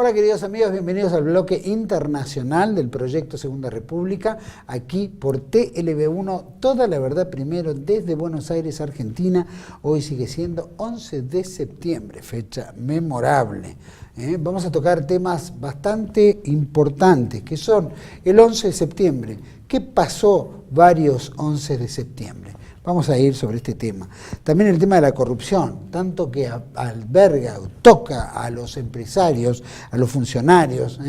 Hola queridos amigos, bienvenidos al bloque internacional del proyecto Segunda República, aquí por TLB1, toda la verdad primero desde Buenos Aires, Argentina. Hoy sigue siendo 11 de septiembre, fecha memorable. Vamos a tocar temas bastante importantes, que son el 11 de septiembre. ¿Qué pasó varios 11 de septiembre? Vamos a ir sobre este tema. También el tema de la corrupción, tanto que alberga o toca a los empresarios, a los funcionarios,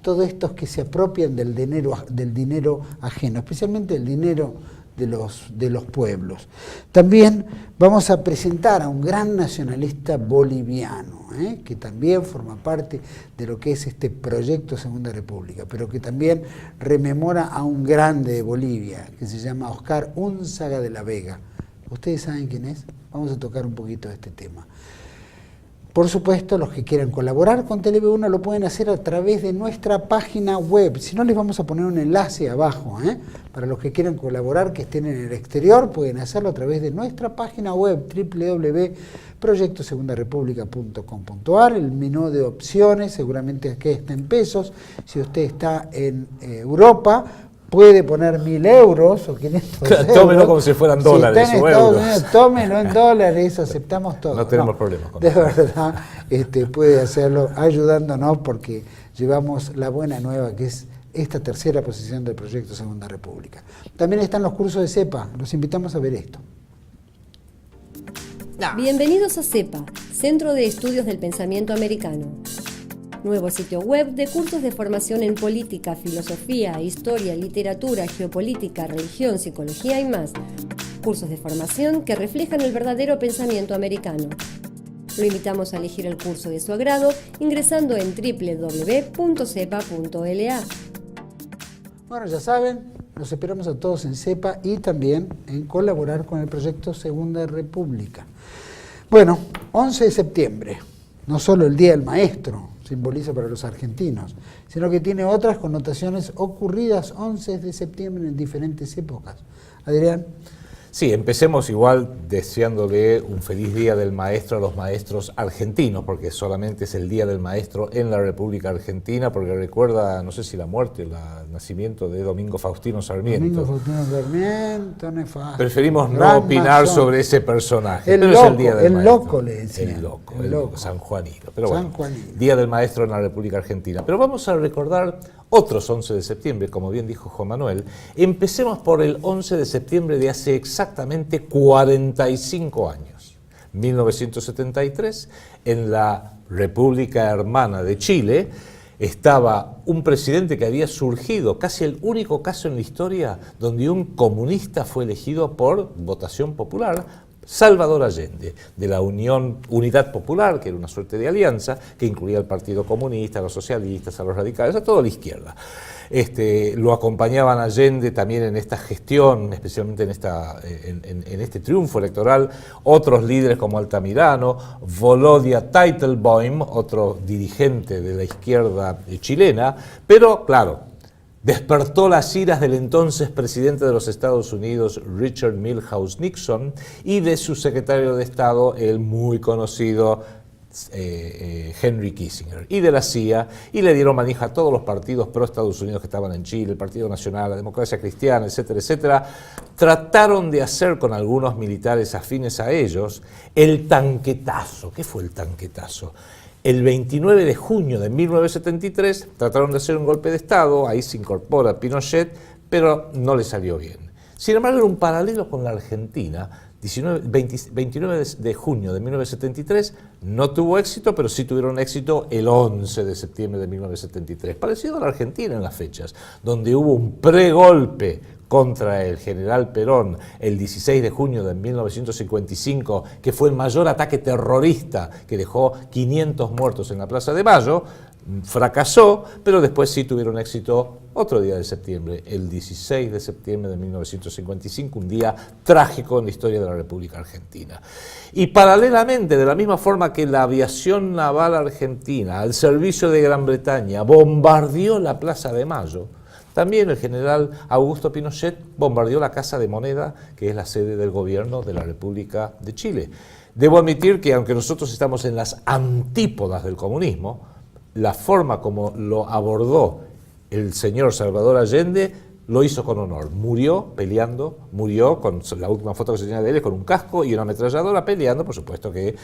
todos estos que se apropian del dinero ajeno, especialmente el dinero de los pueblos. También vamos a presentar a un gran nacionalista boliviano, que también forma parte de lo que es este proyecto Segunda República, pero que también rememora a un grande de Bolivia, que se llama Oscar Unzaga de la Vega. ¿Ustedes saben quién es? Vamos a tocar un poquito de este tema. Por supuesto, los que quieran colaborar con TLB1 lo pueden hacer a través de nuestra página web. Si no, les vamos a poner un enlace abajo. Para los que quieran colaborar, que estén en el exterior, pueden hacerlo a través de nuestra página web www.proyectosegundarepublica.com.ar. El menú de opciones, seguramente aquí está en pesos. Si usted está en Europa, puede poner 1.000 euros o 500 euros. Tómelo como si fueran dólares o euros. Tómelo en dólares, aceptamos todo. No tenemos problemas con eso. De verdad, puede hacerlo ayudándonos porque llevamos la buena nueva que es esta tercera posición del proyecto Segunda República. También están los cursos de CEPA, los invitamos a ver esto. Bienvenidos a CEPA, Centro de Estudios del Pensamiento Americano. Nuevo sitio web de cursos de formación en política, filosofía, historia, literatura, geopolítica, religión, psicología y más. Cursos de formación que reflejan el verdadero pensamiento americano. Lo invitamos a elegir el curso de su agrado ingresando en www.cepa.la. Bueno, ya saben, los esperamos a todos en CEPA y también en colaborar con el proyecto Segunda República. Bueno, 11 de septiembre, no solo el Día del Maestro simboliza para los argentinos, sino que tiene otras connotaciones ocurridas 11 de septiembre en diferentes épocas. Adrián. Sí, empecemos igual deseándole un feliz Día del Maestro a los maestros argentinos, porque solamente es el Día del Maestro en la República Argentina, porque recuerda, no sé si la muerte, el nacimiento de Domingo Faustino Sarmiento. Domingo Faustino Sarmiento, nefasto. Preferimos no opinar sobre ese personaje, pero loco, es el Día del Maestro. Loco le decían. El loco, San Juanino. Pero San bueno, Juanino. Día del Maestro en la República Argentina. Pero vamos a recordar otros 11 de septiembre, como bien dijo Juan Manuel. Empecemos por el 11 de septiembre de hace exactamente 45 años. 1973, en la República Hermana de Chile, estaba un presidente que había surgido, casi el único caso en la historia donde un comunista fue elegido por votación popular, Salvador Allende, de la Unidad Popular, que era una suerte de alianza, que incluía al Partido Comunista, a los socialistas, a los radicales, a toda la izquierda. Lo acompañaban Allende también en esta gestión, especialmente en este triunfo electoral, otros líderes como Altamirano, Volodya Teitelbaum, otro dirigente de la izquierda chilena, pero claro, despertó las iras del entonces presidente de los Estados Unidos, Richard Milhous Nixon, y de su secretario de Estado, el muy conocido Henry Kissinger, y de la CIA, y le dieron manija a todos los partidos pro Estados Unidos que estaban en Chile, el Partido Nacional, la Democracia Cristiana, etcétera, etcétera. Trataron de hacer con algunos militares afines a ellos el tanquetazo. ¿Qué fue el tanquetazo? El 29 de junio de 1973 trataron de hacer un golpe de Estado, ahí se incorpora Pinochet, pero no le salió bien. Sin embargo, era un paralelo con la Argentina. 29 de junio de 1973 no tuvo éxito, pero sí tuvieron éxito el 11 de septiembre de 1973. Parecido a la Argentina en las fechas, donde hubo un pregolpe contra el general Perón el 16 de junio de 1955, que fue el mayor ataque terrorista que dejó 500 muertos en la Plaza de Mayo. Fracasó, pero después sí tuvieron éxito otro día de septiembre, el 16 de septiembre de 1955, un día trágico en la historia de la República Argentina. Y paralelamente, de la misma forma que la aviación naval argentina, al servicio de Gran Bretaña, bombardeó la Plaza de Mayo, también el general Augusto Pinochet bombardeó la Casa de Moneda, que es la sede del gobierno de la República de Chile. Debo admitir que aunque nosotros estamos en las antípodas del comunismo, la forma como lo abordó el señor Salvador Allende lo hizo con honor. Murió peleando, murió con la última foto que se tenía de él con un casco y una ametralladora peleando, por supuesto que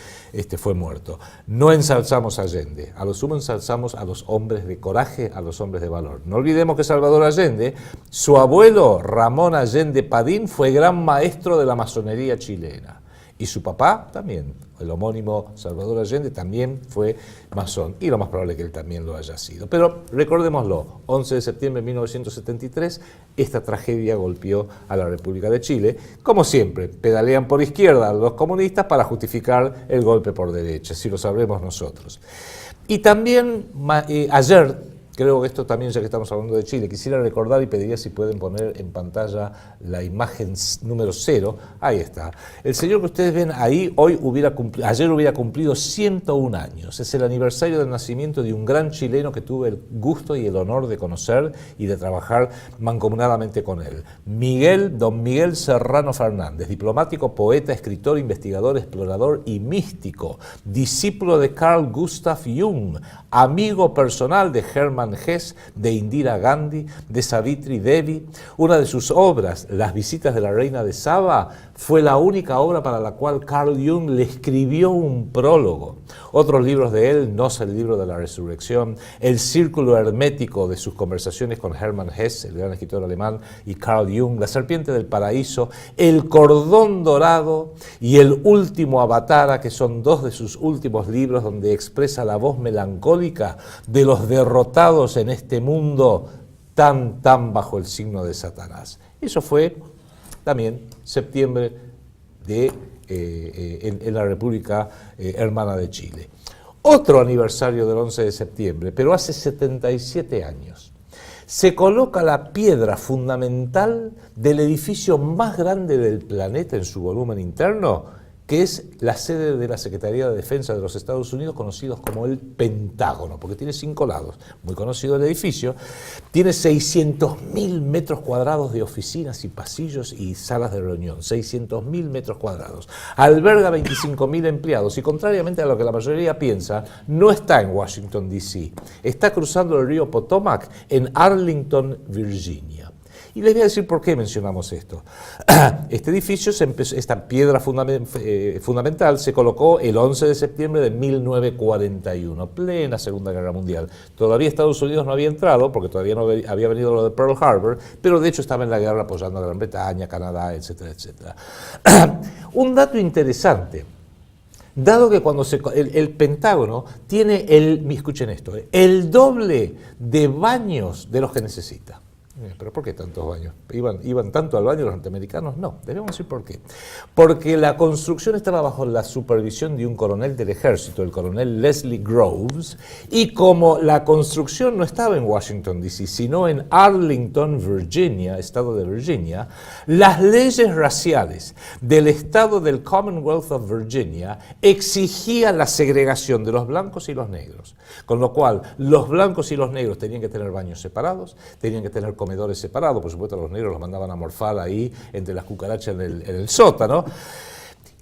fue muerto. No ensalzamos a Allende, a lo sumo ensalzamos a los hombres de coraje, a los hombres de valor. No olvidemos que Salvador Allende, su abuelo Ramón Allende Padín, fue gran maestro de la masonería chilena. Y su papá también, el homónimo Salvador Allende, también fue masón. Y lo más probable es que él también lo haya sido. Pero recordémoslo, 11 de septiembre de 1973, esta tragedia golpeó a la República de Chile. Como siempre, pedalean por izquierda los comunistas para justificar el golpe por derecha, si lo sabremos nosotros. Y también ayer, creo que esto también, ya que estamos hablando de Chile, quisiera recordar y pediría si pueden poner en pantalla la imagen número 0. Ahí está. El señor que ustedes ven ahí, ayer hubiera cumplido 101 años. Es el aniversario del nacimiento de un gran chileno que tuve el gusto y el honor de conocer y de trabajar mancomunadamente con él. Don Miguel Serrano Fernández, diplomático, poeta, escritor, investigador, explorador y místico, discípulo de Carl Gustav Jung, amigo personal de Hermann Hesse, de Indira Gandhi, de Savitri Devi. Una de sus obras, Las visitas de la reina de Saba, fue la única obra para la cual Carl Jung le escribió un prólogo. Otros libros de él, No sé, el libro de la resurrección, El círculo hermético de sus conversaciones con Hermann Hesse, el gran escritor alemán, y Carl Jung, La serpiente del paraíso, El cordón dorado y El último avatara, que son dos de sus últimos libros donde expresa la voz melancólica de los derrotados en este mundo tan bajo el signo de Satanás. Eso fue también septiembre en la República Hermana de Chile. Otro aniversario del 11 de septiembre, pero hace 77 años. Se coloca la piedra fundamental del edificio más grande del planeta en su volumen interno, que es la sede de la Secretaría de Defensa de los Estados Unidos, conocidos como el Pentágono, porque tiene 5 lados, muy conocido el edificio, tiene 600.000 metros cuadrados de oficinas y pasillos y salas de reunión, 600.000 metros cuadrados, alberga 25.000 empleados y, contrariamente a lo que la mayoría piensa, no está en Washington, D.C., está cruzando el río Potomac en Arlington, Virginia. Y les voy a decir por qué mencionamos esto. Este edificio, esta piedra fundamental, se colocó el 11 de septiembre de 1941, plena Segunda Guerra Mundial. Todavía Estados Unidos no había entrado, porque todavía no había venido lo de Pearl Harbor, pero de hecho estaba en la guerra apoyando a Gran Bretaña, Canadá, etcétera, etcétera. Un dato interesante. Dado que cuando el Pentágono tiene escuchen esto, el doble de baños de los que necesita. ¿Pero por qué tantos baños? ¿Iban tanto al baño los norteamericanos? No, debemos decir por qué. Porque la construcción estaba bajo la supervisión de un coronel del ejército, el coronel Leslie Groves, y como la construcción no estaba en Washington, D.C., sino en Arlington, Virginia, estado de Virginia, las leyes raciales del estado del Commonwealth of Virginia exigían la segregación de los blancos y los negros, con lo cual los blancos y los negros tenían que tener baños separados, tenían que tener comedores separados, por supuesto los negros los mandaban a morfar ahí entre las cucarachas en el sótano.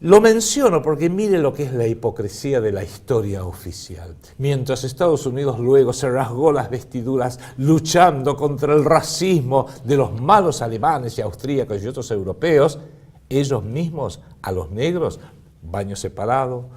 Lo menciono porque mire lo que es la hipocresía de la historia oficial. Mientras Estados Unidos luego se rasgó las vestiduras luchando contra el racismo de los malos alemanes y austríacos y otros europeos, ellos mismos a los negros, baño separado,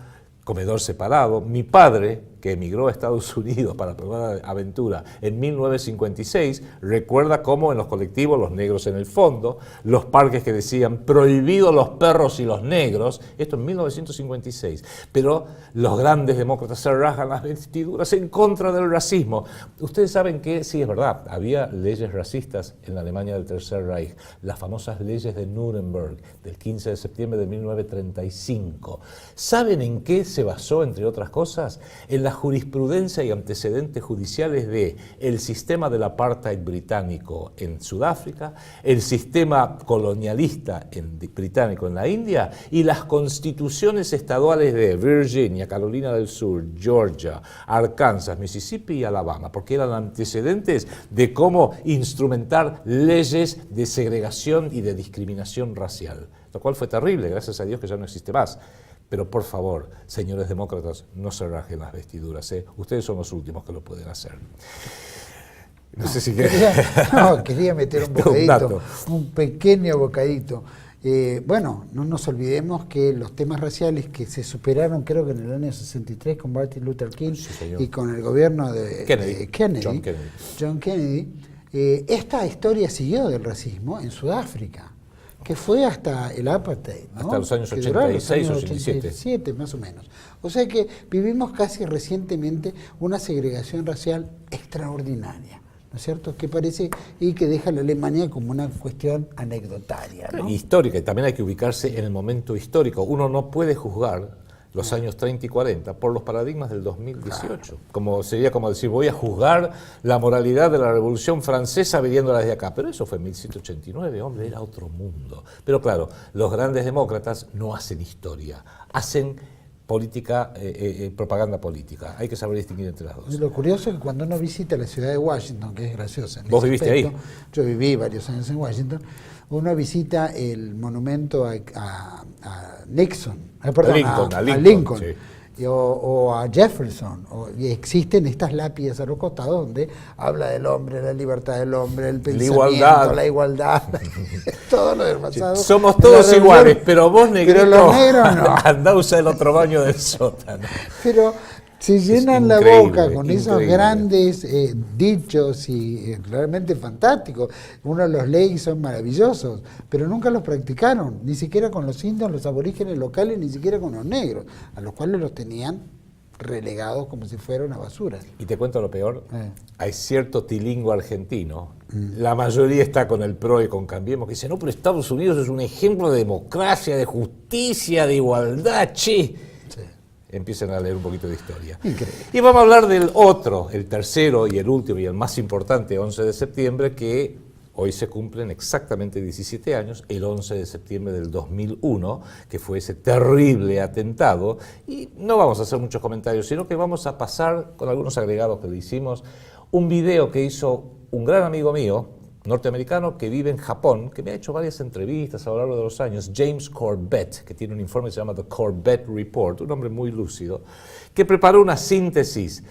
comedor separado. Mi padre, que emigró a Estados Unidos para probar la aventura en 1956, recuerda cómo en los colectivos, los negros en el fondo, los parques que decían prohibidos los perros y los negros, esto en 1956, pero los grandes demócratas se rasgan las vestiduras en contra del racismo. Ustedes saben que, sí, es verdad, había leyes racistas en la Alemania del Tercer Reich, las famosas leyes de Nuremberg, del 15 de septiembre de 1935. ¿Saben en qué se basó, entre otras cosas? En la jurisprudencia y antecedentes judiciales de el sistema del apartheid británico en Sudáfrica, el sistema colonialista británico en la India y las constituciones estaduales de Virginia, Carolina del Sur, Georgia, Arkansas, Mississippi y Alabama, porque eran antecedentes de cómo instrumentar leyes de segregación y de discriminación racial, lo cual fue terrible, gracias a Dios que ya no existe más. Pero por favor, señores demócratas, no se rajen las vestiduras, ¿eh? Ustedes son los últimos que lo pueden hacer. No sé si quería meter un bocadito, un pequeño bocadito. Bueno, no nos olvidemos que los temas raciales que se superaron, creo que en el año 63 con Martin Luther King, sí, y con el gobierno de John Kennedy, esta historia siguió del racismo en Sudáfrica, que fue hasta el apartheid, ¿no? Hasta los años 86 o 87. Más o menos. O sea que vivimos casi recientemente una segregación racial extraordinaria, ¿no es cierto? Que parece y que deja a la Alemania como una cuestión anecdotaria, ¿no? Histórica, y también hay que ubicarse en el momento histórico. Uno no puede juzgar los años 30 y 40 por los paradigmas del 2018. Sería como decir, voy a juzgar la moralidad de la Revolución Francesa viéndola desde acá. Pero eso fue en 1789, hombre, era otro mundo. Pero claro, los grandes demócratas no hacen historia, hacen política, propaganda política. Hay que saber distinguir entre las dos. Lo curioso es que cuando uno visita la ciudad de Washington, que es graciosa. ¿Vos viviste ahí? Yo viví varios años en Washington. Uno visita el monumento a Nixon, a Lincoln, sí. o a Jefferson, y existen estas lápidas a los costados donde habla del hombre, la libertad del hombre, el pensamiento, la igualdad, todo lo del pasado. Somos todos iguales, pero vos, negrito, pero los negros no. Andá a usar el otro baño del sótano. Pero se llenan la boca con esos grandes dichos y realmente fantásticos. Uno los lee y son maravillosos, pero nunca los practicaron, ni siquiera con los indios, los aborígenes locales, ni siquiera con los negros, a los cuales los tenían relegados como si fuera una basura. Y te cuento lo peor, hay cierto tilingo argentino, la mayoría está con el PRO y con Cambiemos, que dice, no, pero Estados Unidos es un ejemplo de democracia, de justicia, de igualdad, che. Empiecen a leer un poquito de historia. Increíble. Y vamos a hablar del otro, el tercero y el último y el más importante 11 de septiembre, que hoy se cumplen exactamente 17 años, el 11 de septiembre del 2001, que fue ese terrible atentado. Y no vamos a hacer muchos comentarios, sino que vamos a pasar, con algunos agregados que le hicimos, un video que hizo un gran amigo mío, norteamericano que vive en Japón, que me ha hecho varias entrevistas a lo largo de los años, James Corbett, que tiene un informe que se llama The Corbett Report, un hombre muy lúcido, que preparó una síntesis.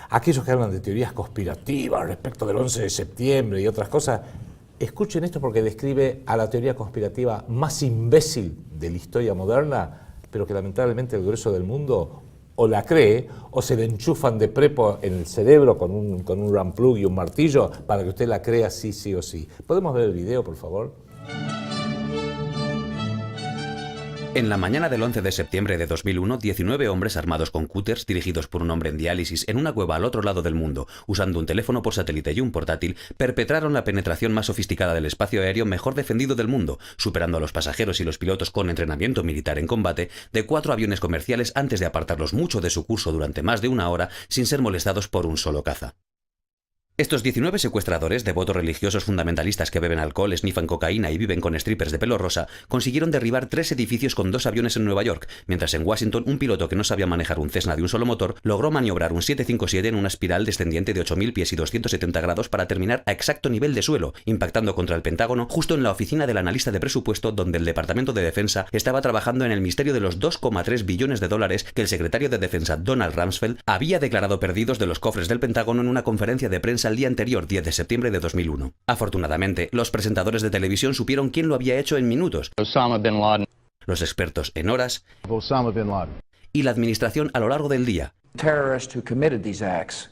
Aquellos que hablan de teorías conspirativas respecto del 11 de septiembre y otras cosas, escuchen esto porque describe a la teoría conspirativa más imbécil de la historia moderna, pero que lamentablemente el grueso del mundo o la cree, o se le enchufan de prepo en el cerebro con un RAM plug y un martillo para que usted la crea sí o sí. ¿Podemos ver el video, por favor? En la mañana del 11 de septiembre de 2001, 19 hombres armados con cúters, dirigidos por un hombre en diálisis en una cueva al otro lado del mundo, usando un teléfono por satélite y un portátil, perpetraron la penetración más sofisticada del espacio aéreo mejor defendido del mundo, superando a los pasajeros y los pilotos con entrenamiento militar en combate de 4 aviones comerciales antes de apartarlos mucho de su curso durante más de una hora sin ser molestados por un solo caza. Estos 19 secuestradores, devotos religiosos fundamentalistas que beben alcohol, snifan cocaína y viven con strippers de pelo rosa, consiguieron derribar 3 edificios con 2 aviones en Nueva York, mientras en Washington un piloto que no sabía manejar un Cessna de un solo motor logró maniobrar un 757 en una espiral descendiente de 8.000 pies y 270 grados para terminar a exacto nivel de suelo, impactando contra el Pentágono justo en la oficina del analista de presupuesto donde el Departamento de Defensa estaba trabajando en el misterio de los 2,3 billones de dólares que el secretario de Defensa Donald Rumsfeld había declarado perdidos de los cofres del Pentágono en una conferencia de prensa el día anterior, 10 de septiembre de 2001. Afortunadamente, los presentadores de televisión supieron quién lo había hecho en minutos. Osama Bin Laden. Los expertos en horas. Osama Bin Laden. Y la administración a lo largo del día. Terrorists who committed these acts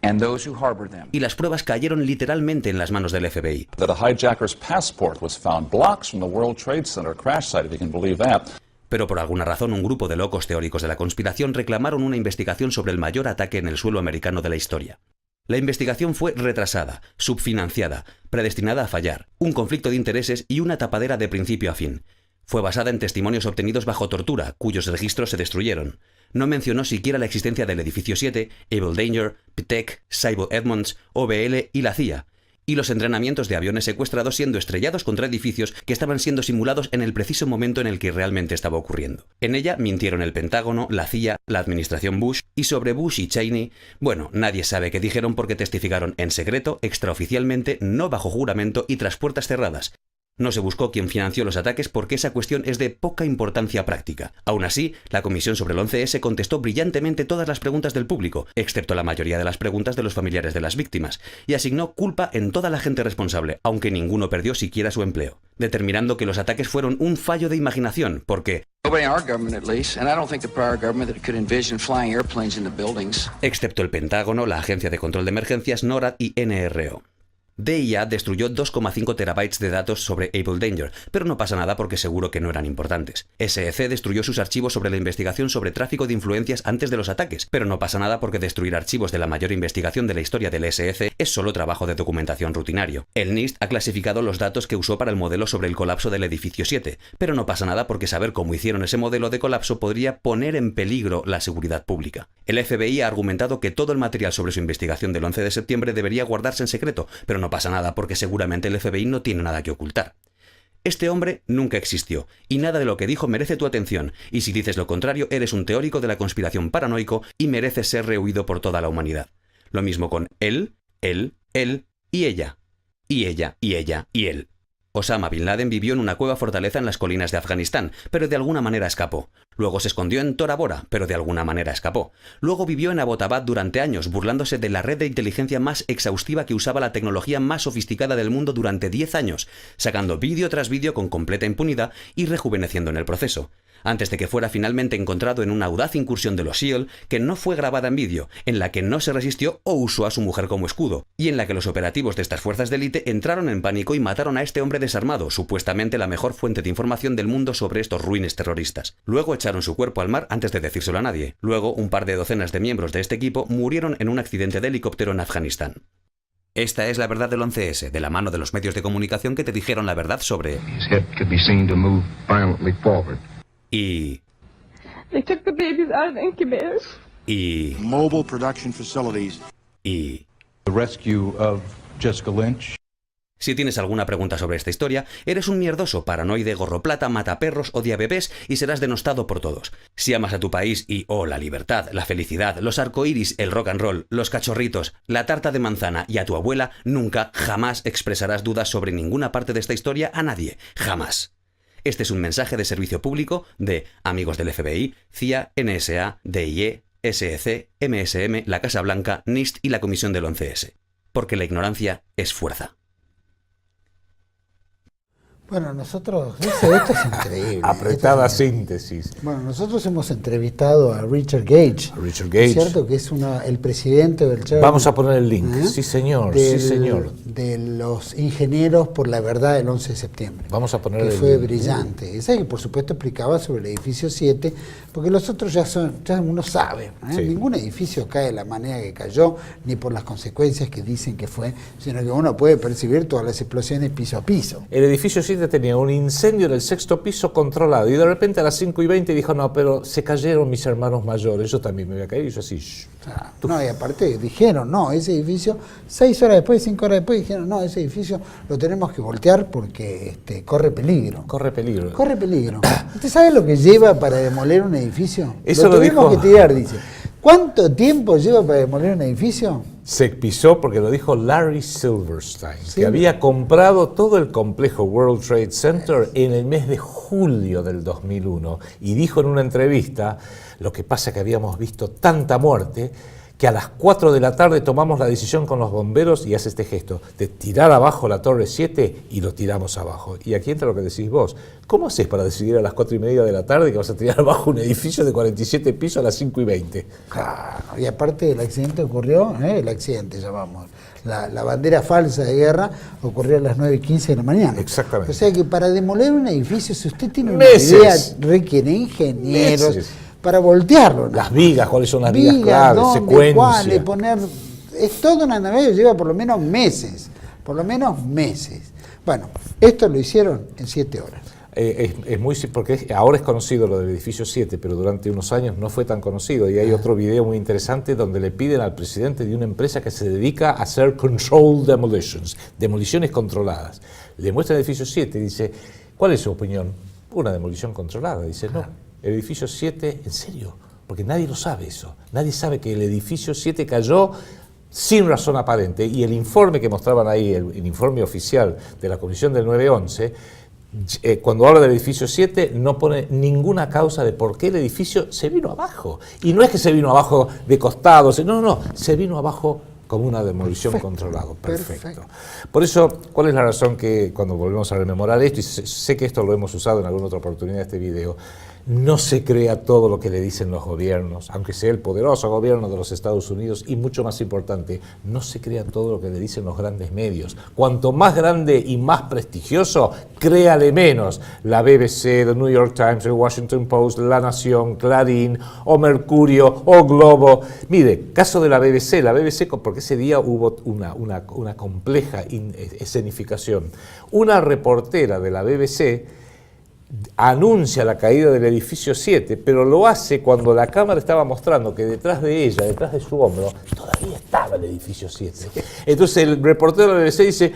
and those who harbored them. Y las pruebas cayeron literalmente en las manos del FBI. That a hijacker's passport was found blocks from the World Trade Center crash site, if you can believe that. Pero por alguna razón un grupo de locos teóricos de la conspiración reclamaron una investigación sobre el mayor ataque en el suelo americano de la historia. La investigación fue retrasada, subfinanciada, predestinada a fallar, un conflicto de intereses y una tapadera de principio a fin. Fue basada en testimonios obtenidos bajo tortura, cuyos registros se destruyeron. No mencionó siquiera la existencia del Edificio 7, Able Danger, Ptec, Sable Edmonds, OBL y la CIA, y los entrenamientos de aviones secuestrados siendo estrellados contra edificios que estaban siendo simulados en el preciso momento en el que realmente estaba ocurriendo. En ella mintieron el Pentágono, la CIA, la administración Bush, y sobre Bush y Cheney, bueno, nadie sabe qué dijeron porque testificaron en secreto, extraoficialmente, no bajo juramento y tras puertas cerradas. No se buscó quién financió los ataques porque esa cuestión es de poca importancia práctica. Aún así, la Comisión sobre el 11S contestó brillantemente todas las preguntas del público, excepto la mayoría de las preguntas de los familiares de las víctimas, y asignó culpa en toda la gente responsable, aunque ninguno perdió siquiera su empleo, determinando que los ataques fueron un fallo de imaginación, porque excepto el Pentágono, la Agencia de Control de Emergencias, NORAD y NRO. DIA destruyó 2,5 terabytes de datos sobre Able Danger, pero no pasa nada porque seguro que no eran importantes. SEC destruyó sus archivos sobre la investigación sobre tráfico de influencias antes de los ataques, pero no pasa nada porque destruir archivos de la mayor investigación de la historia del SEC es solo trabajo de documentación rutinario. El NIST ha clasificado los datos que usó para el modelo sobre el colapso del edificio 7, pero no pasa nada porque saber cómo hicieron ese modelo de colapso podría poner en peligro la seguridad pública. El FBI ha argumentado que todo el material sobre su investigación del 11 de septiembre debería guardarse en secreto, pero no pasa nada porque seguramente el FBI no tiene nada que ocultar. Este hombre nunca existió, y nada de lo que dijo merece tu atención, y si dices lo contrario eres un teórico de la conspiración paranoico y mereces ser rehuido por toda la humanidad. Lo mismo con él y ella. Y ella, y ella, y él. Osama Bin Laden vivió en una cueva fortaleza en las colinas de Afganistán, pero de alguna manera escapó. Luego se escondió en Tora Bora, pero de alguna manera escapó. Luego vivió en Abbottabad durante años, burlándose de la red de inteligencia más exhaustiva que usaba la tecnología más sofisticada del mundo durante 10 años, sacando vídeo tras vídeo con completa impunidad y rejuveneciendo en el proceso. Antes de que fuera finalmente encontrado en una audaz incursión de los SEAL, que no fue grabada en vídeo, en la que no se resistió o usó a su mujer como escudo, y en la que los operativos de estas fuerzas de élite entraron en pánico y mataron a este hombre desarmado, supuestamente la mejor fuente de información del mundo sobre estos ruines terroristas. Luego echaron su cuerpo al mar antes de decírselo a nadie. Luego, un par de docenas de miembros de este equipo murieron en un accidente de helicóptero en Afganistán. Esta es la verdad del 11S, de la mano de los medios de comunicación que te dijeron la verdad sobre... Y... They took the babies out of the incubators. Y... Mobile production facilities. Y... The rescue of Jessica Lynch. Si tienes alguna pregunta sobre esta historia, eres un mierdoso, paranoide, gorroplata, mataperros, odiabebés y serás denostado por todos. Si amas a tu país y, la libertad, la felicidad, los arcoíris, el rock and roll, los cachorritos, la tarta de manzana y a tu abuela, nunca, jamás expresarás dudas sobre ninguna parte de esta historia a nadie. Jamás. Este es un mensaje de servicio público de amigos del FBI, CIA, NSA, DIE, SEC, MSM, la Casa Blanca, NIST y la Comisión del 11S. Porque la ignorancia es fuerza. Bueno, nosotros, esto es increíble. Apretada síntesis. Bueno, nosotros hemos entrevistado a Richard Gage. ¿Es cierto? Que es el presidente del chairman. Vamos a poner el link. Sí, señor. Sí, señor. De los ingenieros por la verdad del 11 de septiembre. Vamos a poner el link. Que fue brillante. Ese que por supuesto explicaba sobre el edificio 7, porque los otros ya uno sabe. Sí. Ningún edificio cae de la manera que cayó, ni por las consecuencias que dicen que fue, sino que uno puede percibir todas las explosiones piso a piso. El edificio 7 tenía un incendio en el 6º piso controlado y de repente a las 5:20 dijo, no, pero se cayeron mis hermanos mayores, yo también me voy a caer, y yo así... No, y aparte dijeron, no, ese edificio, 6 horas después, 5 horas después, dijeron, no, ese edificio lo tenemos que voltear porque corre peligro. Corre peligro. Corre peligro. ¿Usted sabe lo que lleva para demoler un edificio? Eso lo tenemos dijo... que tirar, dice. ¿Cuánto tiempo lleva para demoler un edificio? Se pisó porque lo dijo Larry Silverstein, que había comprado todo el complejo World Trade Center en el mes de julio del 2001 y dijo en una entrevista, lo que pasa que habíamos visto tanta muerte que a las 4 de la tarde tomamos la decisión con los bomberos y hace este gesto de tirar abajo la torre 7 y lo tiramos abajo. Y aquí entra lo que decís vos. ¿Cómo haces para decidir a las 4:30 de la tarde que vas a tirar abajo un edificio de 47 pisos a las 5:20? Claro, y aparte el accidente ocurrió, el accidente llamamos, la bandera falsa de guerra ocurrió a las 9:15 de la mañana. Exactamente. O sea que para demoler un edificio, si usted tiene una idea, requiere ingenieros. Para voltearlo. ¿No? Las vigas, ¿cuáles son las vigas claves? Secuencia. ¿Cuáles? Poner, es toda una navegación, lleva por lo menos meses. Bueno, esto lo hicieron en 7 horas. Es muy, porque ahora es conocido lo del edificio 7, pero durante unos años no fue tan conocido. Y hay otro video muy interesante donde le piden al presidente de una empresa que se dedica a hacer controlled demolitions, demoliciones controladas. Le muestra el edificio 7 y dice, ¿cuál es su opinión? Una demolición controlada. Dice, no. El edificio 7, ¿en serio? Porque nadie lo sabe eso. Nadie sabe que el edificio 7 cayó sin razón aparente, y el informe que mostraban ahí, el informe oficial de la Comisión del 9/11, cuando habla del edificio 7, no pone ninguna causa de por qué el edificio se vino abajo. Y no es que se vino abajo de costados, no, se vino abajo como una demolición controlada. Perfecto. Por eso, ¿cuál es la razón que cuando volvemos a rememorar esto, y sé que esto lo hemos usado en alguna otra oportunidad de este video, no se crea todo lo que le dicen los gobiernos, aunque sea el poderoso gobierno de los Estados Unidos, y mucho más importante, no se crea todo lo que le dicen los grandes medios. Cuanto más grande y más prestigioso, créale menos. La BBC, The New York Times, el Washington Post, La Nación, Clarín, o Mercurio, o Globo. Mire, caso de la BBC, porque ese día hubo una compleja escenificación. Una reportera de la BBC anuncia la caída del edificio 7, pero lo hace cuando la cámara estaba mostrando que detrás de ella, detrás de su hombro, todavía estaba el edificio 7. Entonces el reportero de la BBC dice,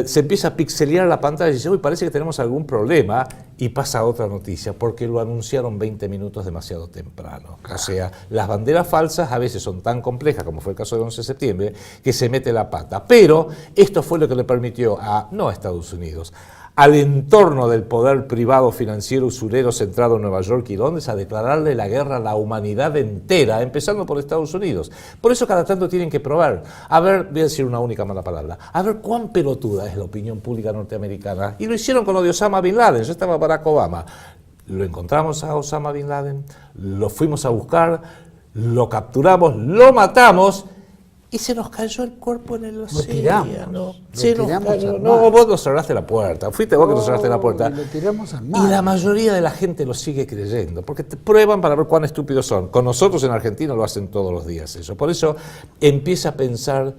se empieza a pixelear la pantalla y dice, uy, parece que tenemos algún problema, y pasa otra noticia, porque lo anunciaron 20 minutos demasiado temprano. O sea, las banderas falsas a veces son tan complejas, como fue el caso del 11 de septiembre, que se mete la pata. Pero esto fue lo que le permitió no a Estados Unidos, al entorno del poder privado financiero usurero centrado en Nueva York y Londres, a declararle la guerra a la humanidad entera, empezando por Estados Unidos. Por eso cada tanto tienen que probar, a ver, voy a decir una única mala palabra, a ver cuán pelotuda es la opinión pública norteamericana. Y lo hicieron con lo de Osama Bin Laden. Yo estaba Barack Obama, lo encontramos a Osama Bin Laden, lo fuimos a buscar, lo capturamos, lo matamos, y se nos cayó el cuerpo en el océano. No, vos nos cerraste la puerta. Fuiste vos que nos cerraste la puerta. Lo tiramos al mar. Y la mayoría de la gente lo sigue creyendo, porque te prueban para ver cuán estúpidos son. Con nosotros en Argentina lo hacen todos los días eso. Por eso empieza a pensar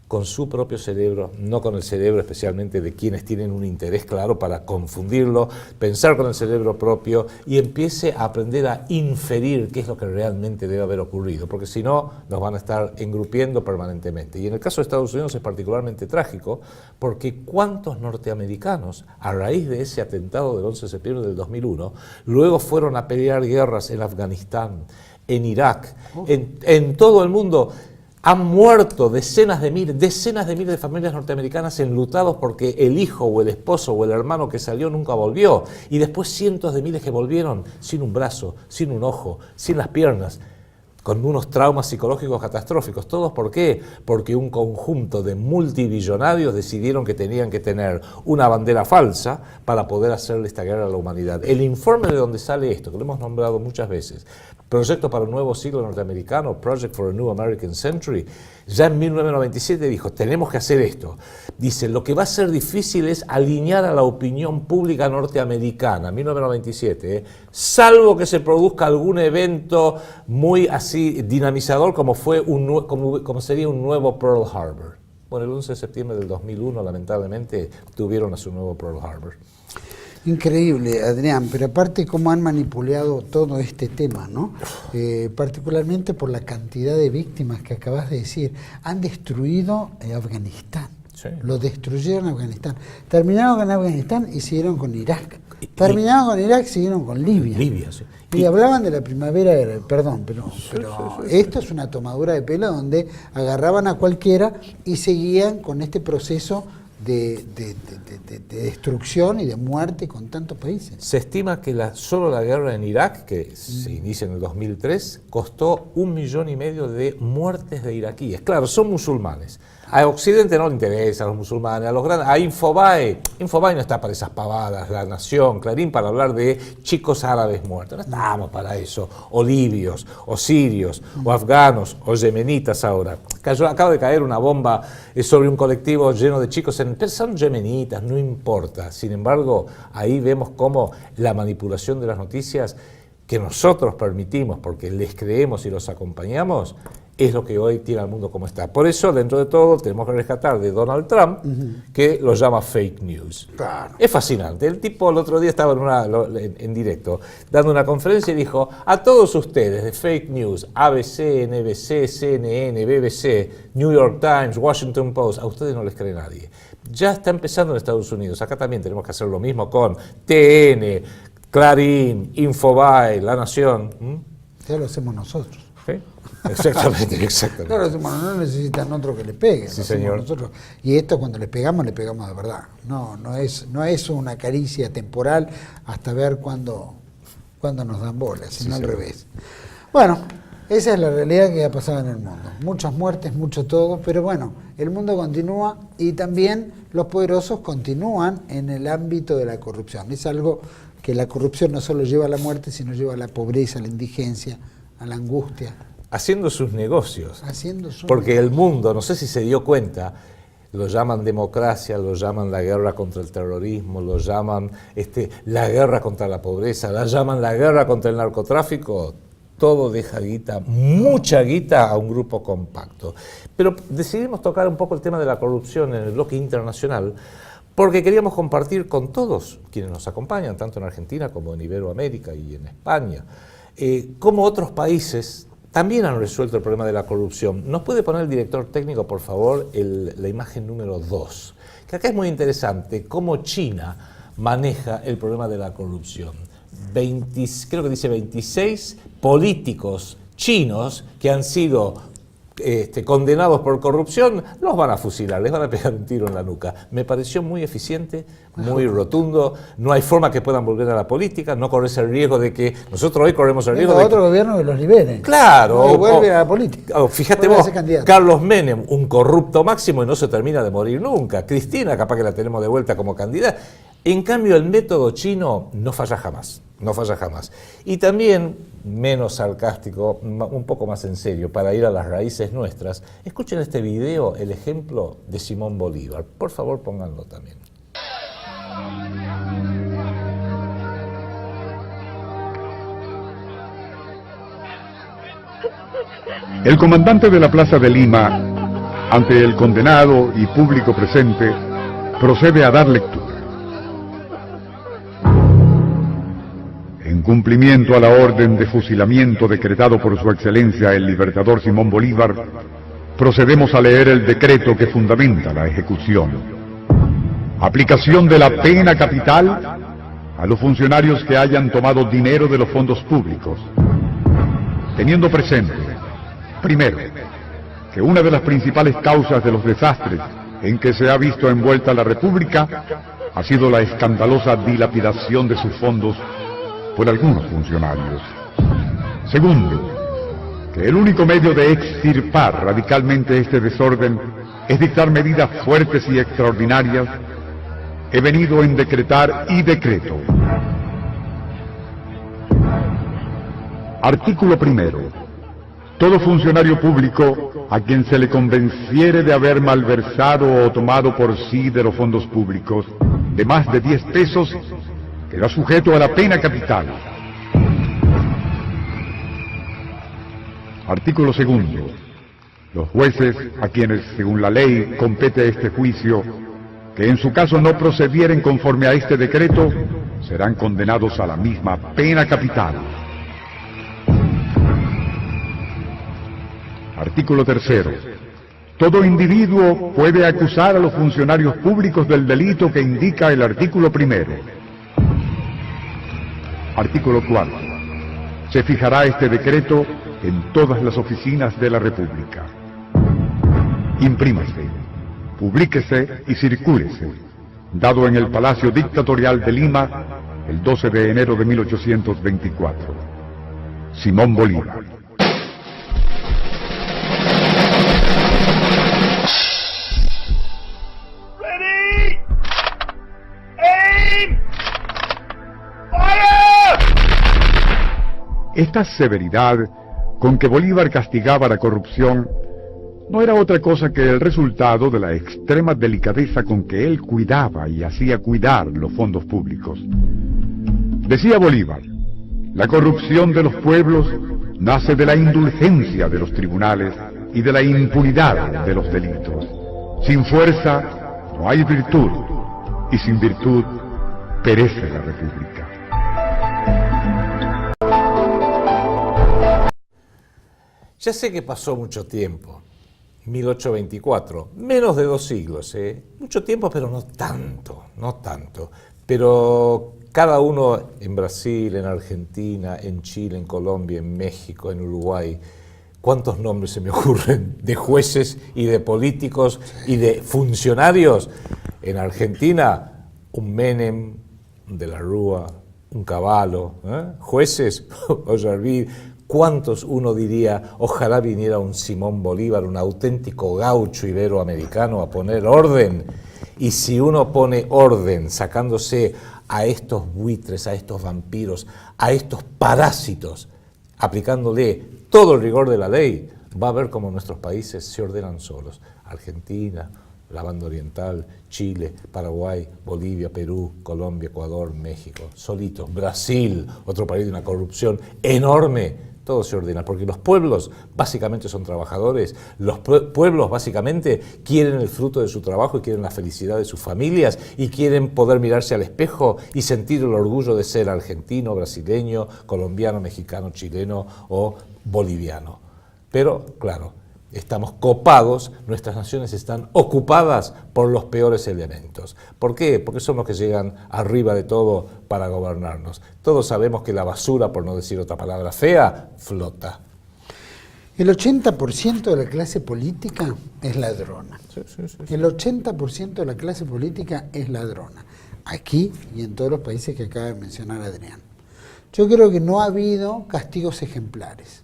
con su propio cerebro, no con el cerebro especialmente de quienes tienen un interés claro para confundirlo, pensar con el cerebro propio y empiece a aprender a inferir qué es lo que realmente debe haber ocurrido, porque si no nos van a estar engrupiendo permanentemente. Y en el caso de Estados Unidos es particularmente trágico, porque cuántos norteamericanos, a raíz de ese atentado del 11 de septiembre del 2001, luego fueron a pelear guerras en Afganistán, en Irak, en todo el mundo. Han muerto decenas de miles de familias norteamericanas enlutados porque el hijo o el esposo o el hermano que salió nunca volvió. Y después cientos de miles que volvieron sin un brazo, sin un ojo, sin las piernas, con unos traumas psicológicos catastróficos. ¿Todos por qué? Porque un conjunto de multibillonarios decidieron que tenían que tener una bandera falsa para poder hacerle esta guerra a la humanidad. El informe de donde sale esto, que lo hemos nombrado muchas veces, Proyecto para un Nuevo Siglo Norteamericano, Project for a New American Century, ya en 1997 dijo, tenemos que hacer esto. Dice, lo que va a ser difícil es alinear a la opinión pública norteamericana, 1997, salvo que se produzca algún evento muy así dinamizador como sería un nuevo Pearl Harbor. Bueno, el 11 de septiembre del 2001, lamentablemente, tuvieron a su nuevo Pearl Harbor. Increíble, Adrián, pero aparte cómo han manipulado todo este tema, ¿no? Particularmente por la cantidad de víctimas que acabas de decir. Han destruido Afganistán, sí. Lo destruyeron Afganistán. Terminaron con Afganistán y siguieron con Irak. Terminaron con Irak y siguieron con Libia. Sí. Y hablaban de la primavera, perdón, pero esto es una tomadura de pelo donde agarraban a cualquiera y seguían con este proceso de destrucción y de muerte con tantos países. Se estima que solo la guerra en Irak, que se inicia en el 2003, costó 1,5 millones de muertes de iraquíes. Claro, son musulmanes. A Occidente no le interesa a los musulmanes, a los grandes, a Infobae no está para esas pavadas, La Nación, Clarín para hablar de chicos árabes muertos, no estamos para eso, o libios, o sirios, o afganos, o yemenitas ahora. Acaba de caer una bomba sobre un colectivo lleno de chicos, pero son yemenitas, no importa. Sin embargo, ahí vemos cómo la manipulación de las noticias que nosotros permitimos, porque les creemos y los acompañamos, es lo que hoy tiene al mundo como está. Por eso, dentro de todo, tenemos que rescatar de Donald Trump, que lo llama fake news. Claro. Es fascinante. El tipo el otro día estaba en directo, dando una conferencia y dijo, a todos ustedes de fake news, ABC, NBC, CNN, BBC, New York Times, Washington Post, a ustedes no les cree nadie. Ya está empezando en Estados Unidos. Acá también tenemos que hacer lo mismo con TN, Clarín, Infobae, La Nación. Ya lo hacemos nosotros. ¿Sí? Exactamente, exactamente. Claro, los humanos no necesitan otro que le pegue. Sí, señor. Nosotros. Y esto cuando le pegamos de verdad. No es una caricia temporal hasta ver cuándo nos dan bolas, sino Sí, al señor. revés. Bueno, esa es la realidad que ha pasado en el mundo. Muchas muertes, mucho todo, pero bueno, el mundo continúa y también los poderosos continúan en el ámbito de la corrupción. Es algo que la corrupción no solo lleva a la muerte, sino lleva a la pobreza, a la indigencia, a la angustia. Haciendo sus negocios. Haciendo sus Porque el negocios. mundo, no sé si se dio cuenta, lo llaman democracia, lo llaman la guerra contra el terrorismo, lo llaman la guerra contra la pobreza, la llaman la guerra contra el narcotráfico. Todo deja guita, mucha guita a un grupo compacto. Pero decidimos tocar un poco el tema de la corrupción en el bloque internacional porque queríamos compartir con todos quienes nos acompañan, tanto en Argentina como en Iberoamérica y en España, cómo otros países también han resuelto el problema de la corrupción. ¿Nos puede poner el director técnico, por favor, la imagen número 2? Que acá es muy interesante cómo China maneja el problema de la corrupción. Creo que dice 26 políticos chinos que han sido condenados por corrupción, los van a fusilar, les van a pegar un tiro en la nuca. Me pareció muy eficiente, muy rotundo, no hay forma que puedan volver a la política, no corres el riesgo de que, nosotros hoy corremos el riesgo de otro gobierno que los libere. Claro. No, vuelve a la política. Fíjate Vuelve a vos, ser candidato. Carlos Menem, un corrupto máximo y no se termina de morir nunca. Cristina, capaz que la tenemos de vuelta como candidata. En cambio, el método chino no falla jamás, no falla jamás. Y también, menos sarcástico, un poco más en serio, para ir a las raíces nuestras, escuchen este video, el ejemplo de Simón Bolívar. Por favor, pónganlo también. El comandante de la Plaza de Lima, ante el condenado y público presente, procede a dar lectura. En cumplimiento a la orden de fusilamiento decretado por su excelencia el libertador Simón Bolívar, procedemos a leer el decreto que fundamenta la ejecución. Aplicación de la pena capital a los funcionarios que hayan tomado dinero de los fondos públicos, teniendo presente, primero, que una de las principales causas de los desastres en que se ha visto envuelta la República ha sido la escandalosa dilapidación de sus fondos por algunos funcionarios. Segundo, que el único medio de extirpar radicalmente este desorden es dictar medidas fuertes y extraordinarias. He venido en decretar y decreto. Artículo primero. Todo funcionario público a quien se le convenciere de haber malversado o tomado por sí de los fondos públicos de más de 10 pesos queda sujeto a la pena capital. Artículo segundo. Los jueces a quienes, según la ley, compete este juicio, que en su caso no procedieren conforme a este decreto, serán condenados a la misma pena capital. Artículo tercero. Todo individuo puede acusar a los funcionarios públicos del delito que indica el artículo primero. Artículo cuarto. Se fijará este decreto en todas las oficinas de la República. Imprímase, publíquese y circúlese, dado en el Palacio Dictatorial de Lima el 12 de enero de 1824. Simón Bolívar. Ready! Aim! Fire! Esta severidad con que Bolívar castigaba la corrupción no era otra cosa que el resultado de la extrema delicadeza con que él cuidaba y hacía cuidar los fondos públicos. Decía Bolívar, la corrupción de los pueblos nace de la indulgencia de los tribunales y de la impunidad de los delitos. Sin fuerza no hay virtud, y sin virtud perece la República. Ya sé que pasó mucho tiempo, 1824, menos de 2 siglos, mucho tiempo, pero no tanto, no tanto. Pero cada uno en Brasil, en Argentina, en Chile, en Colombia, en México, en Uruguay, ¿Cuántos nombres se me ocurren de jueces y de políticos y de funcionarios? En Argentina, un Menem, un De la Rúa, un Cavallo, jueces, Ollarvid. ¿Cuántos uno diría, ojalá viniera un Simón Bolívar, un auténtico gaucho iberoamericano a poner orden? Y si uno pone orden sacándose a estos buitres, a estos vampiros, a estos parásitos, aplicándole todo el rigor de la ley, va a ver cómo nuestros países se ordenan solos. Argentina, la Banda Oriental, Chile, Paraguay, Bolivia, Perú, Colombia, Ecuador, México, solitos. Brasil, otro país de una corrupción enorme. Todo se ordena, porque los pueblos básicamente son trabajadores, los pueblos básicamente quieren el fruto de su trabajo y quieren la felicidad de sus familias y quieren poder mirarse al espejo y sentir el orgullo de ser argentino, brasileño, colombiano, mexicano, chileno o boliviano. Pero, claro, estamos copados, nuestras naciones están ocupadas por los peores elementos. ¿Por qué? Porque son los que llegan arriba de todo para gobernarnos. Todos sabemos que la basura, por no decir otra palabra fea, flota. El 80% de la clase política es ladrona. Sí. El 80% de la clase política es ladrona. Aquí y en todos los países que acaba de mencionar Adrián. Yo creo que no ha habido castigos ejemplares.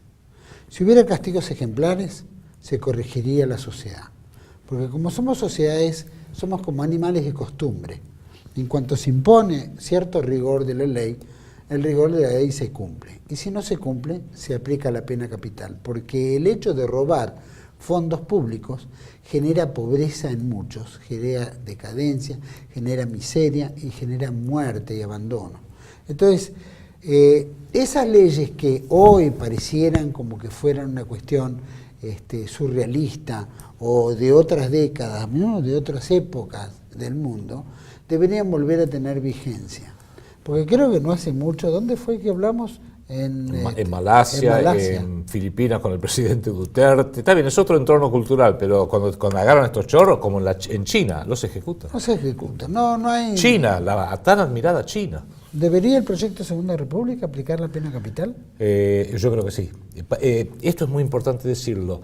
Si hubiera castigos ejemplares, se corregiría la sociedad. Porque como somos sociedades, somos como animales de costumbre. En cuanto se impone cierto rigor de la ley, el rigor de la ley se cumple. Y si no se cumple, se aplica la pena capital. Porque el hecho de robar fondos públicos genera pobreza en muchos, genera decadencia, genera miseria y genera muerte y abandono. Entonces, esas leyes que hoy parecieran como que fueran una cuestión surrealista o de otras décadas, ¿no?, de otras épocas del mundo, deberían volver a tener vigencia. Porque creo que no hace mucho, ¿dónde fue que hablamos? En Malasia, en Filipinas con el presidente Duterte. Está bien, es otro entorno cultural, pero cuando agarran estos chorros, como en China, los ejecutan. No se ejecutan, no hay... China, la tan admirada China. ¿Debería el proyecto Segunda República aplicar la pena capital? Yo creo que sí. Esto es muy importante decirlo.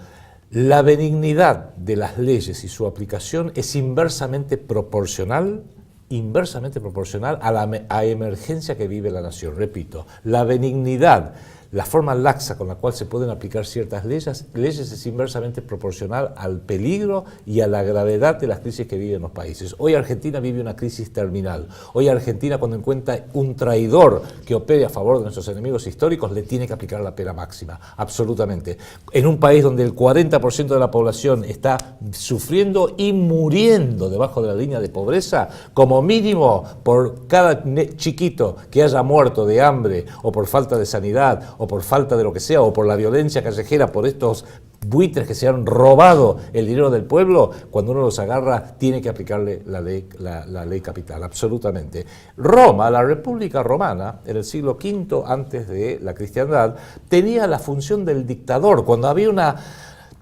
La benignidad de las leyes y su aplicación es inversamente proporcional a la emergencia que vive la nación. Repito, la benignidad, la forma laxa con la cual se pueden aplicar ciertas leyes es inversamente proporcional al peligro y a la gravedad de las crisis que viven los países. Hoy Argentina vive una crisis terminal. Hoy Argentina, cuando encuentra un traidor que opere a favor de nuestros enemigos históricos, le tiene que aplicar la pena máxima, absolutamente. En un país donde el 40% de la población está sufriendo y muriendo debajo de la línea de pobreza, como mínimo por cada chiquito que haya muerto de hambre o por falta de sanidad o por falta de lo que sea, o por la violencia callejera, por estos buitres que se han robado el dinero del pueblo, cuando uno los agarra, tiene que aplicarle la ley capital, absolutamente. Roma, la República Romana, en el siglo V antes de la cristiandad, tenía la función del dictador. Cuando había una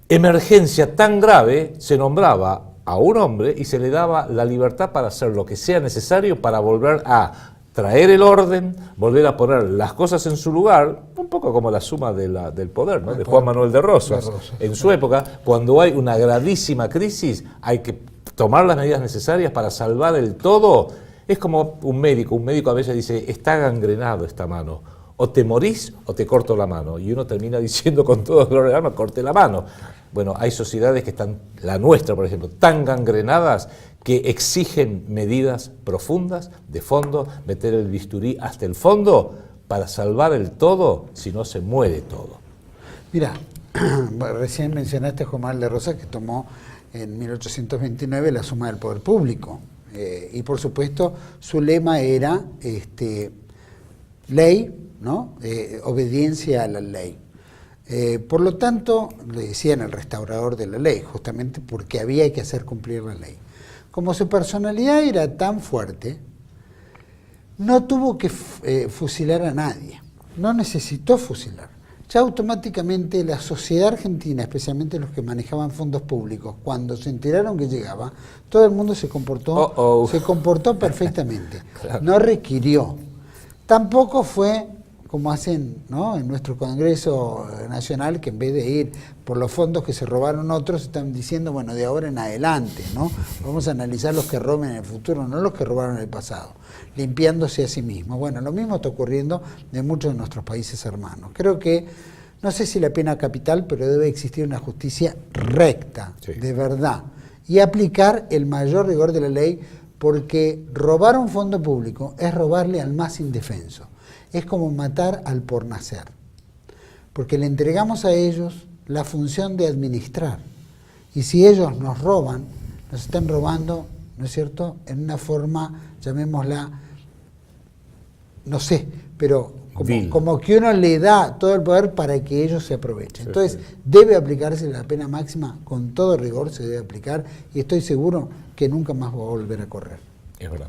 emergencia tan grave, se nombraba a un hombre y se le daba la libertad para hacer lo que sea necesario para volver a traer el orden, volver a poner las cosas en su lugar, un poco como la suma del poder, ¿no?, de Juan Manuel de Rosas. En su época, cuando hay una gravísima crisis, hay que tomar las medidas necesarias para salvar el todo. Es como un médico a veces dice, está gangrenado esta mano, o te morís o te corto la mano, y uno termina diciendo con todo dolor de alma, corte la mano. Bueno, hay sociedades que están, la nuestra por ejemplo, tan gangrenadas que exigen medidas profundas, de fondo, meter el bisturí hasta el fondo para salvar el todo, si no se muere todo. Mira, recién mencionaste a Juan Manuel de Rosas, que tomó en 1829 la suma del poder público. Y por supuesto, su lema era ley, ¿no?, obediencia a la ley. Por lo tanto, le decían el restaurador de la ley, justamente porque había que hacer cumplir la ley. Como su personalidad era tan fuerte, no tuvo que fusilar a nadie, no necesitó fusilar. Ya automáticamente la sociedad argentina, especialmente los que manejaban fondos públicos, cuando se enteraron que llegaba, todo el mundo se comportó perfectamente. Claro. No requirió. Tampoco fue como hacen, ¿no?, en nuestro Congreso Nacional, que en vez de ir por los fondos que se robaron otros, están diciendo, bueno, de ahora en adelante, ¿no? Vamos a analizar los que roben en el futuro, no los que robaron en el pasado, limpiándose a sí mismos. Bueno, lo mismo está ocurriendo en muchos de nuestros países hermanos. Creo que, no sé si la pena capital, pero debe existir una justicia recta, de verdad, y aplicar el mayor rigor de la ley, porque robar un fondo público es robarle al más indefenso. Es como matar al por nacer, porque le entregamos a ellos la función de administrar. Y si ellos nos roban, nos están robando, ¿no es cierto?, en una forma, llamémosla, no sé, pero como que uno le da todo el poder para que ellos se aprovechen. Entonces, debe aplicarse la pena máxima con todo rigor, se debe aplicar, y estoy seguro que nunca más va a volver a correr. Es verdad.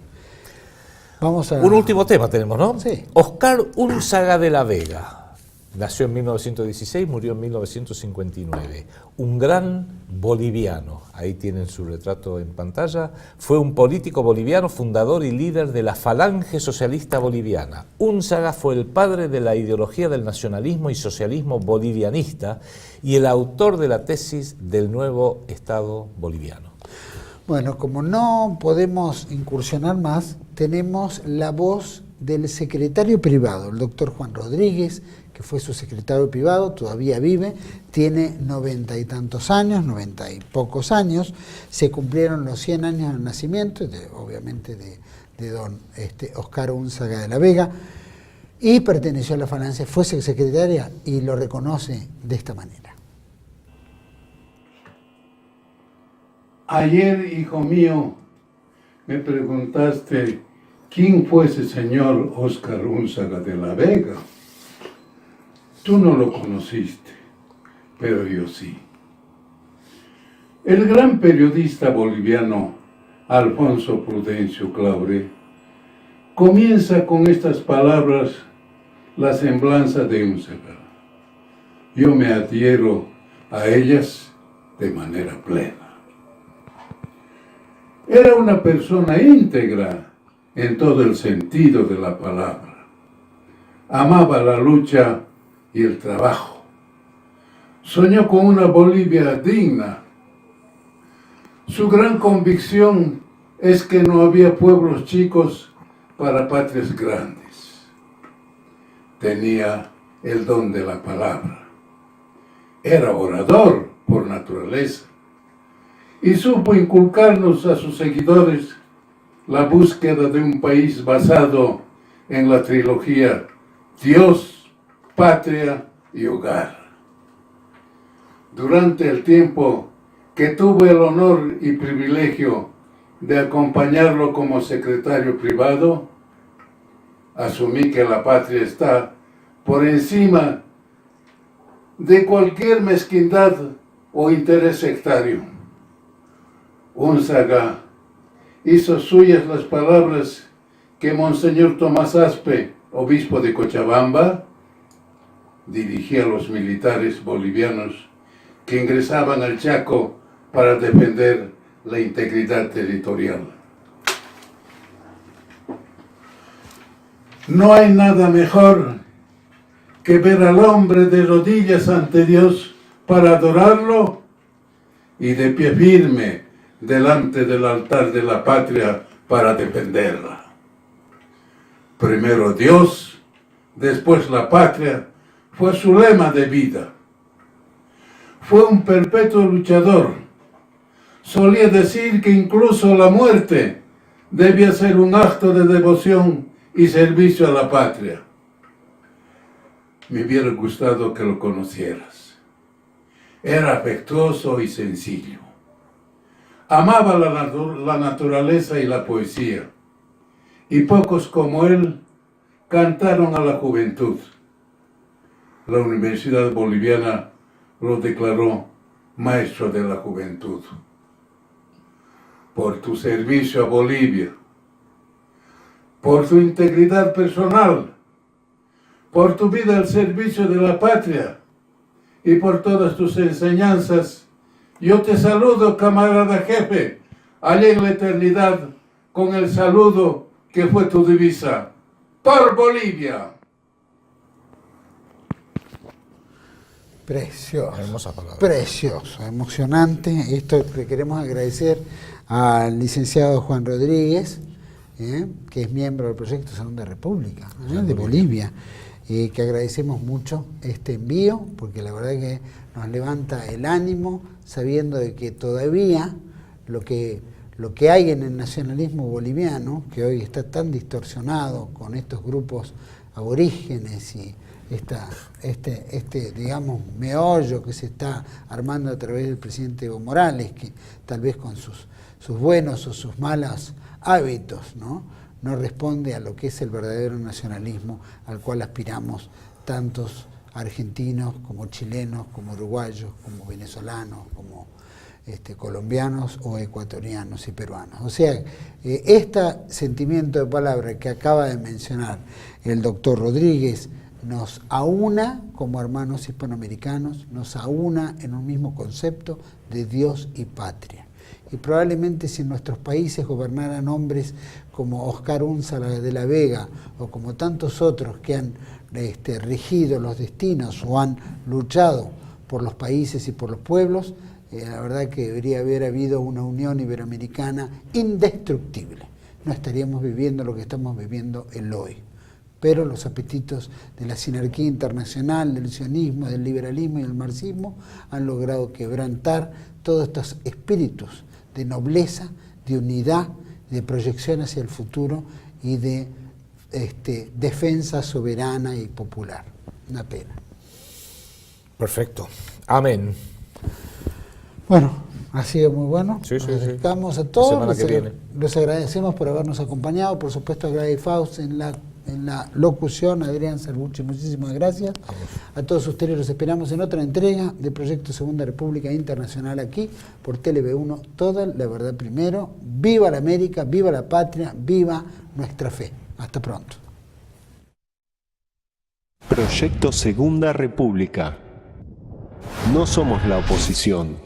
Vamos a... Un último tema tenemos, ¿no? Sí. Oscar Unzaga de la Vega. Nació en 1916, murió en 1959. Un gran boliviano, ahí tienen su retrato en pantalla. Fue un político boliviano, fundador y líder de la Falange Socialista Boliviana. Unzaga fue el padre de la ideología del nacionalismo y socialismo bolivianista y el autor de la tesis del nuevo Estado boliviano. Bueno, como no podemos incursionar más, tenemos la voz del secretario privado, el doctor Juan Rodríguez, que fue su secretario privado, todavía vive, tiene 90 y tantos años, 90 y pocos años, se cumplieron los 100 años del nacimiento, obviamente de don Oscar Unzaga de la Vega, y perteneció a la Falange, fue secretaria y lo reconoce de esta manera. Ayer, hijo mío, me preguntaste quién fue ese señor Oscar Unzaga de la Vega. Tú no lo conociste, pero yo sí. El gran periodista boliviano Alfonso Prudencio Claure comienza con estas palabras la semblanza de Unzaga. Yo me adhiero a ellas de manera plena. Era una persona íntegra en todo el sentido de la palabra. Amaba la lucha y el trabajo. Soñó con una Bolivia digna. Su gran convicción es que no había pueblos chicos para patrias grandes. Tenía el don de la palabra. Era orador por naturaleza y supo inculcarnos a sus seguidores la búsqueda de un país basado en la trilogía Dios, patria y hogar. Durante el tiempo que tuve el honor y privilegio de acompañarlo como secretario privado, asumí que la patria está por encima de cualquier mezquindad o interés sectario. Unzaga hizo suyas las palabras que Monseñor Tomás Aspe, obispo de Cochabamba, dirigía a los militares bolivianos que ingresaban al Chaco para defender la integridad territorial. No hay nada mejor que ver al hombre de rodillas ante Dios para adorarlo y de pie firme delante del altar de la patria para defenderla. Primero Dios, después la patria, fue su lema de vida. Fue un perpetuo luchador. Solía decir que incluso la muerte debía ser un acto de devoción y servicio a la patria. Me hubiera gustado que lo conocieras. Era afectuoso y sencillo. Amaba la naturaleza y la poesía. Y pocos como él cantaron a la juventud. La Universidad Boliviana lo declaró maestro de la juventud. Por tu servicio a Bolivia, por tu integridad personal, por tu vida al servicio de la patria y por todas tus enseñanzas, yo te saludo, camarada jefe, allá en la eternidad, con el saludo que fue tu divisa. ¡Por Bolivia! Precioso. Hermosa palabra. Precioso, emocionante. Esto le queremos agradecer al licenciado Juan Rodríguez, que es miembro del proyecto Segunda República de Bolivia, que agradecemos mucho este envío, porque la verdad que nos levanta el ánimo, sabiendo de que todavía lo que hay en el nacionalismo boliviano, que hoy está tan distorsionado con estos grupos aborígenes y digamos, meollo que se está armando a través del presidente Evo Morales, que tal vez con sus buenos o sus malos hábitos, no responde a lo que es el verdadero nacionalismo al cual aspiramos tantos argentinos como chilenos, como uruguayos, como venezolanos, como colombianos o ecuatorianos y peruanos. O sea, este sentimiento de palabra que acaba de mencionar el doctor Rodríguez nos aúna como hermanos hispanoamericanos, nos aúna en un mismo concepto de Dios y patria. Y probablemente si en nuestros países gobernaran hombres como Oscar Unzala de la Vega o como tantos otros que han regido los destinos o han luchado por los países y por los pueblos, la verdad que debería haber habido una unión iberoamericana indestructible. No estaríamos viviendo lo que estamos viviendo el hoy. Pero los apetitos de la sinarquía internacional, del sionismo, del liberalismo y del marxismo han logrado quebrantar todos estos espíritus de nobleza, de unidad, de proyección hacia el futuro y de defensa soberana y popular. Una pena. Perfecto. Amén. Bueno, ha sido muy bueno. Sí, Nos acercamos a todos. Semana que viene. Los agradecemos por habernos acompañado. Por supuesto a Gladys Faust en la locución, Adrián Salvucci, muchísimas gracias. A todos ustedes los esperamos en otra entrega de Proyecto Segunda República Internacional aquí por TLV1, toda la verdad primero. Viva la América, viva la patria, viva nuestra fe. Hasta pronto. Proyecto Segunda República. No somos la oposición.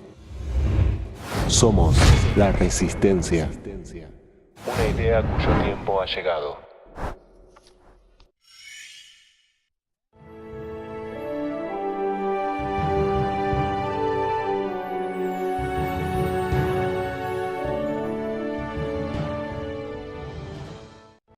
Somos la resistencia. Una idea cuyo tiempo ha llegado.